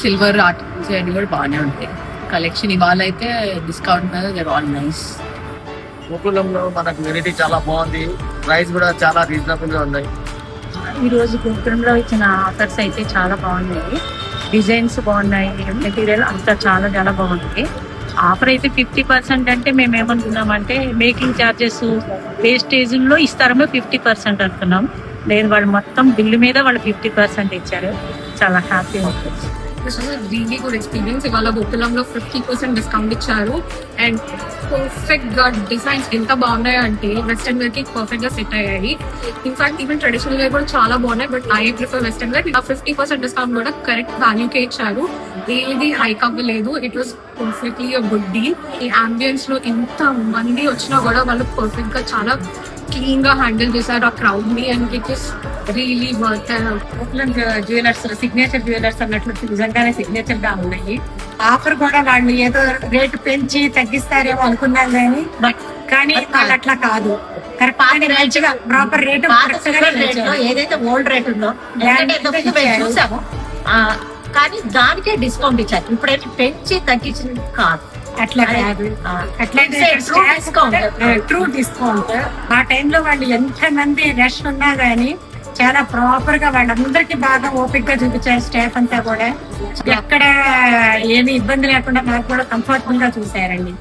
Silver articles అన్ని కూడా బాగానే ఉంటాయి. కలెక్షన్ ఇవాళ అయితే డిస్కౌంట్ మీద దర్ ఆల్ నైస్. గోకులంలో మనకు వెరైటీ చాలా బాగుంది, ప్రైస్ కూడా చాలా రీజనబుల్ గా ఉన్నాయి. ఈ రోజు గోకులంలో ఇచ్చిన ఆఫర్స్ అయితే చాలా బాగున్నాయి, డిజైన్స్ బాగున్నాయి, మెటీరియల్ అంతా చాలా చాలా బాగుంది. ఆఫర్ అయితే 50% అంటే మేము ఏమనుకున్నామంటే మేకింగ్ ఛార్జెస్ వేస్టేజ్లో ఇస్తారేమో 50% అనుకున్నాం. లేదు, వాళ్ళు మొత్తం బిల్లు మీద వాళ్ళు 50% ఇచ్చారు. చాలా హ్యాపీ ఉంటుంది. Really good experience. ఇవాళ గోకులంలో 50% డిస్కౌంట్ ఇచ్చారు అండ్ పర్ఫెక్ట్ గా డిజైన్స్ ఎంత బాగున్నాయి అంటే వెస్టర్న్ వేర్ కి పర్ఫెక్ట్ గా సెట్ అయ్యాయి. ఇన్ఫాక్ట్ ఈవెన్ ట్రెడిషనల్ వేర్ కూడా చాలా బాగున్నాయి, but I prefer western wear. 50% discount కూడా కరెక్ట్ వాల్యూకే ఇచ్చారు, ఏది హైక్ అవ్వలేదు. It was perfectly a good deal. ఈ అంబియన్స్ లో ఎంత మంది వచ్చినా కూడా వాళ్ళు పర్ఫెక్ట్ గా చాలా క్లీన్ గా హ్యాండిల్ చేశారు ఆ క్రౌడ్ ని, and it is really worth. Gokulam jewellers signature jewellers అన్నట్లు నిజంగానే సిగ్నేచర్ గా ఉన్నాయి. ఆఫర్ కూడా వాళ్ళు ఏదో రేటు పెంచి తగ్గిస్తారేమో అనుకున్నాం కానీ వాళ్ళు అట్లా కాదు. కరెక్ట్ ప్రాపర్ రేటు ఏదైతే ఓల్డ్ రేట్ ఉందో చూసాము, కానీ దానికే డిస్కౌంట్ ఇచ్చారు. ఇప్పుడైతే పెంచి తగ్గించింది కాదు, అట్లా కాదు. అట్లయితే ట్రూ డిస్కౌంట్. ఆ టైంలో వాళ్ళు ఎంత మంది రష్ ఉన్నా గానీ చాలా ప్రాపర్ గా వాళ్ళందరికీ బాగా ఓపిక్ గా చూపించారు. స్టాఫ్ అంతా కూడా ఎక్కడ ఏమి ఇబ్బంది లేకుండా మాకు కూడా కంఫర్టబుల్ గా చూసారండి.